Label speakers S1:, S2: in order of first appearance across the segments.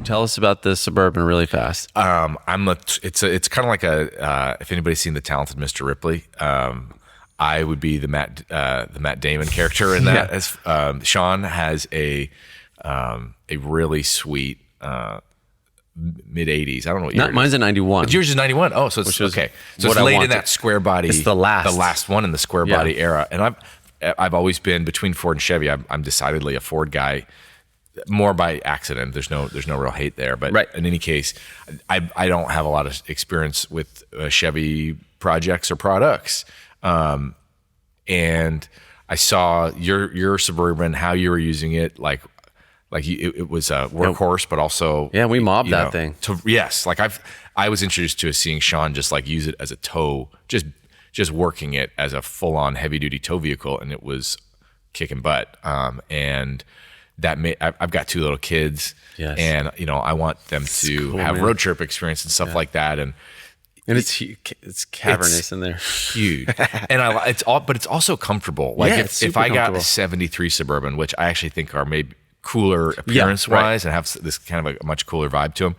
S1: tell us about the Suburban really fast.
S2: It's kind of like if anybody's seen The Talented Mr. Ripley, I would be the Matt Damon character in that. As Sean has a really sweet mid 80s. I don't know what year.
S1: Mine's a 91.
S2: Yours is 91. Oh, so it's okay. So it's late in that square body.
S1: It's the last
S2: one in the square body era. And I've always been between Ford and Chevy. I'm decidedly a Ford guy, more by accident. There's no real hate there. But in any case, I don't have a lot of experience with Chevy projects or products. And I saw your Suburban, how you were using it, it was a workhorse, but also
S1: we mobbed that thing.
S2: I was introduced to seeing Sean just like use it as a tow, just working it as a full on heavy duty tow vehicle, and it was kicking butt. And that I've got 2 little kids, and I want them to have road trip experience and stuff like that, and
S1: it's cavernous in there,
S2: huge, and but it's also comfortable. Like if I got a 73 Suburban, which I actually think are maybe cooler appearance wise and have this kind of a much cooler vibe to them,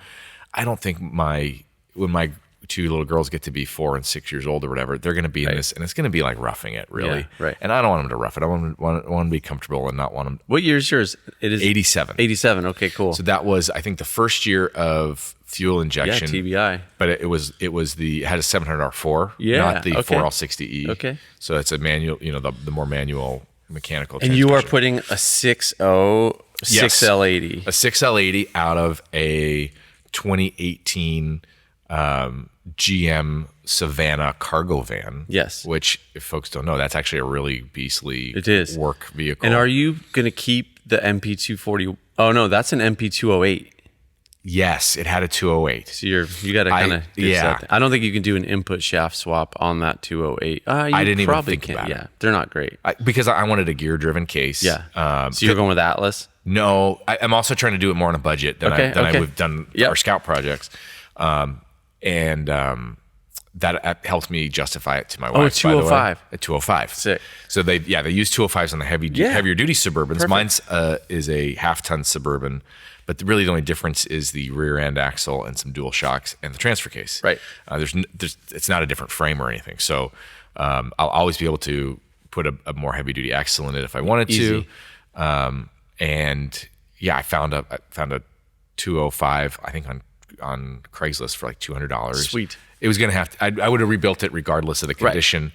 S2: I don't think when my 2 little girls get to be 4 and 6 years old or whatever, they're going to be in this, and it's going to be like roughing it, really. And I don't want them to rough it. I want them to be comfortable and not want them.
S1: What year is yours? It is
S2: 87.
S1: 87. Okay, cool.
S2: So that was, I think, the first year of fuel injection.
S1: TBI.
S2: But it had a 700 R4, not the 4L60E.
S1: Okay.
S2: So it's a manual, the more manual mechanical.
S1: And you are putting a 6.0 6L80.
S2: A 6L80 out of a 2018 GM Savannah cargo van.
S1: Yes.
S2: Which, if folks don't know, that's actually a really beastly work vehicle.
S1: And are you going to keep the MP240? Oh, no, that's an MP208.
S2: Yes, it had a 208.
S1: So you got to kind of I don't think you can do an input shaft swap on that 208.
S2: I didn't even think about it.
S1: Yeah, they're not great.
S2: Because I wanted a gear-driven case.
S1: Yeah. So you're going with Atlas?
S2: No, I'm also trying to do it more on a budget than I've done our Scout projects. That helped me justify it to my wife.
S1: Oh, a 205.
S2: A 205.
S1: Sick.
S2: So they use 205s on the heavier duty Suburbans. Perfect. Mine's is a half-ton Suburban, but really the only difference is the rear end axle and some dual shocks and the transfer case.
S1: Right.
S2: It's not a different frame or anything. So I'll always be able to put a more heavy duty axle in it if I wanted to. I found a 205, I think on Craigslist for like $200.
S1: Sweet.
S2: It was gonna have to. I would have rebuilt it regardless of the condition,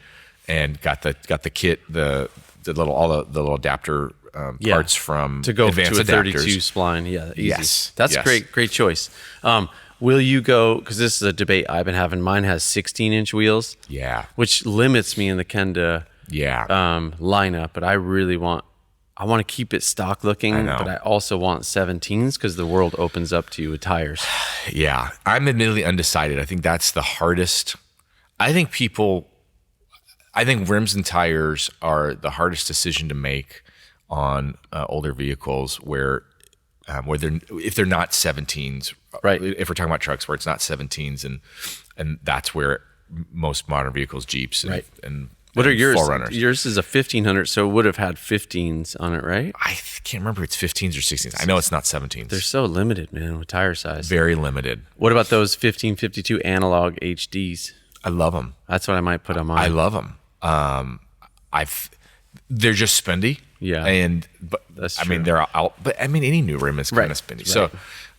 S2: and got the kit, the little adapter parts from
S1: to go
S2: Advanced
S1: to a
S2: Adapters.
S1: 32 spline. Yeah, easy.
S2: Yes,
S1: that's great choice. Will you go? Because this is a debate I've been having. Mine has 16-inch wheels.
S2: Yeah,
S1: which limits me in the Kenda lineup. But I really want to keep it stock looking, but I also want 17s because the world opens up to you with tires.
S2: Yeah, I'm admittedly undecided. I think that's the hardest. I think rims and tires are the hardest decision to make on older vehicles where if they're not 17s,
S1: right?
S2: If we're talking about trucks where it's not 17s, and that's where most modern vehicles, Jeeps, and
S1: what are yours?
S2: 4Runners.
S1: Yours is a 1500, so it would have had 15s on it, right?
S2: I can't remember if it's 15s or 16s. I know it's not 17s.
S1: They're so limited, man, with tire size.
S2: Very limited.
S1: What about those 1552 analog HDs?
S2: I love them.
S1: That's what I might put on mine.
S2: I love them. They're just spendy.
S1: Yeah.
S2: But
S1: that's true.
S2: I mean, they're out. But I mean, any new rim is kind of spendy. Right. So,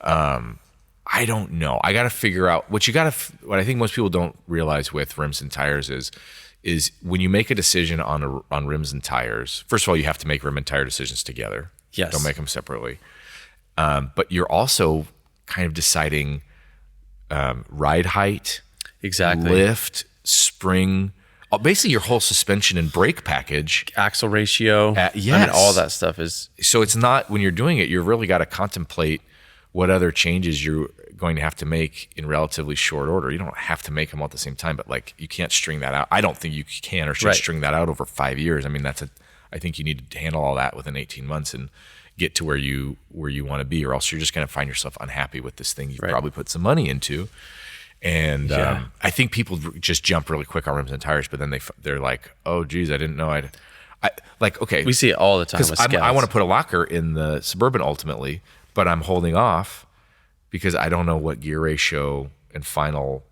S2: I don't know. I got to figure out what I think most people don't realize with rims and tires is when you make a decision on rims and tires. First of all, you have to make rim and tire decisions together.
S1: Yes.
S2: Don't make them separately. But you're also kind of deciding ride height,
S1: exactly,
S2: lift, spring. Basically, your whole suspension and brake package,
S1: axle ratio,
S2: yes,
S1: I mean, all that stuff is.
S2: So it's not, when you're doing it, you've really got to contemplate what other changes you're going to have to make in relatively short order. You don't have to make them all at the same time, but like you can't string that out. I don't think you can or should string that out over 5 years. I mean, I think you need to handle all that within 18 months and get to where you want to be, or else you're just going to find yourself unhappy with this thing you've probably put some money into. And I think people just jump really quick on rims and tires, but then they're like, oh geez, I didn't know okay.
S1: We see it all the time with Scouts.
S2: I want to put a locker in the Suburban ultimately, but I'm holding off because I don't know what gear ratio and final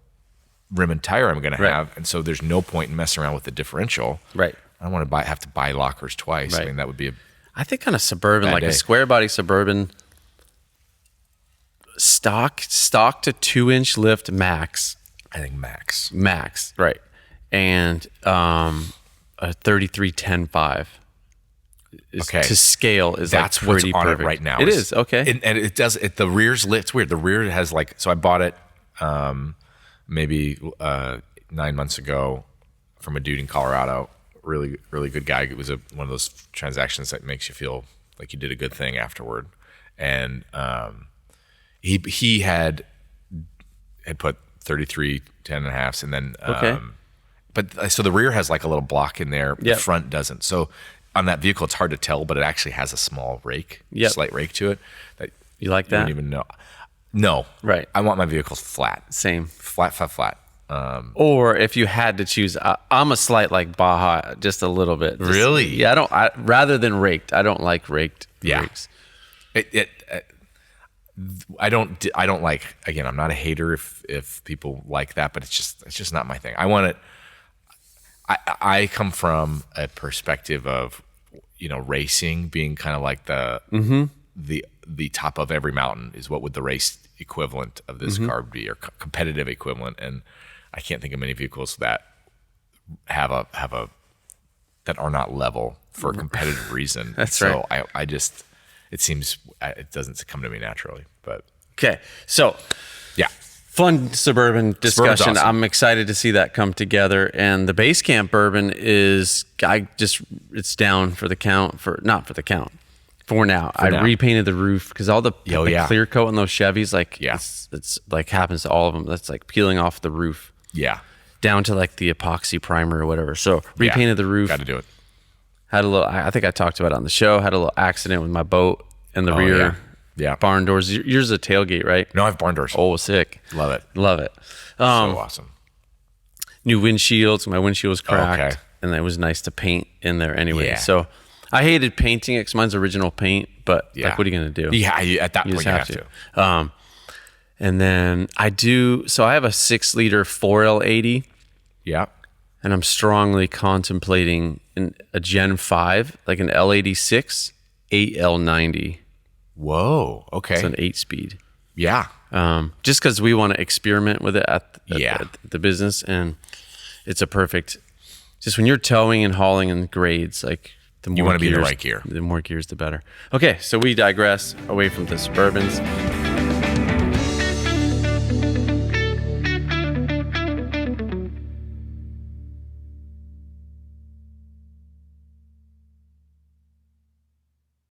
S2: rim and tire I'm going to have. And so there's no point in messing around with the differential.
S1: Right.
S2: I don't want to have to buy lockers twice.
S1: Right.
S2: I mean, that would be
S1: I think on a Suburban, like
S2: day.
S1: a square body Suburban, stock to 2-inch lift max.
S2: I think max.
S1: Right. And a 33-10-5 to scale is
S2: that's
S1: like pretty
S2: what's on
S1: perfect.
S2: it right now.
S1: It is okay.
S2: And it does. The rear's lit. It's weird. The rear has like. So I bought it maybe 9 months ago from a dude in Colorado. Really, really good guy. It was one of those transactions that makes you feel like you did a good thing afterward. And he had put 33 10.5s, and then but so the rear has like a little block in there. The front doesn't. So on that vehicle, it's hard to tell, but it actually has a small rake, slight rake to it. That
S1: you like that?
S2: You don't even know. No,
S1: right.
S2: I want my vehicles flat.
S1: Same.
S2: Flat.
S1: Or if you had to choose, I'm a slight like Baja, just a little bit.
S2: Really?
S1: Yeah, rather than raked. I don't like raked rakes.
S2: I don't like. Again, I'm not a hater if people like that, but it's just not my thing. I want it. I come from a perspective of racing being kind of like the top of every mountain is what would the race equivalent of this car be, or competitive equivalent. And I can't think of many vehicles that have a that are not level for a competitive reason.
S1: That's right.
S2: So I just, it doesn't come to me naturally. But
S1: okay, so
S2: yeah,
S1: fun Suburban discussion.
S2: Awesome.
S1: I'm excited to see that come together. And the base camp bourbon it's down for the count not for the count. For now, I repainted the roof because all the clear coat on those Chevys, it's like happens to all of them. That's like peeling off the roof.
S2: Yeah.
S1: Down to like the epoxy primer or whatever. So repainted the roof.
S2: Got to do it.
S1: Had a little. I think I talked about it on the show. Had a little accident with my boat in the rear.
S2: Yeah.
S1: Barn doors. Yours is a tailgate, right?
S2: No, I have barn doors.
S1: Oh, sick.
S2: Love it.
S1: So
S2: awesome.
S1: New windshields. My windshield was cracked, and it was nice to paint in there anyway.
S2: Yeah.
S1: So I hated painting it because mine's original paint, but like, what are you going to do?
S2: Yeah, at that point you have to.
S1: And then I have a 6-liter 4L80.
S2: Yeah.
S1: And I'm strongly contemplating a Gen 5, like an L86, 8L90.
S2: Whoa, okay.
S1: It's an 8-speed.
S2: Yeah.
S1: Just because we want to experiment with it at the business, and it's a perfect, just when you're towing and hauling in grades, like the more
S2: you want to be in the
S1: gears,
S2: right gear.
S1: The more gears, the better. Okay, so we digress away from the Suburbans.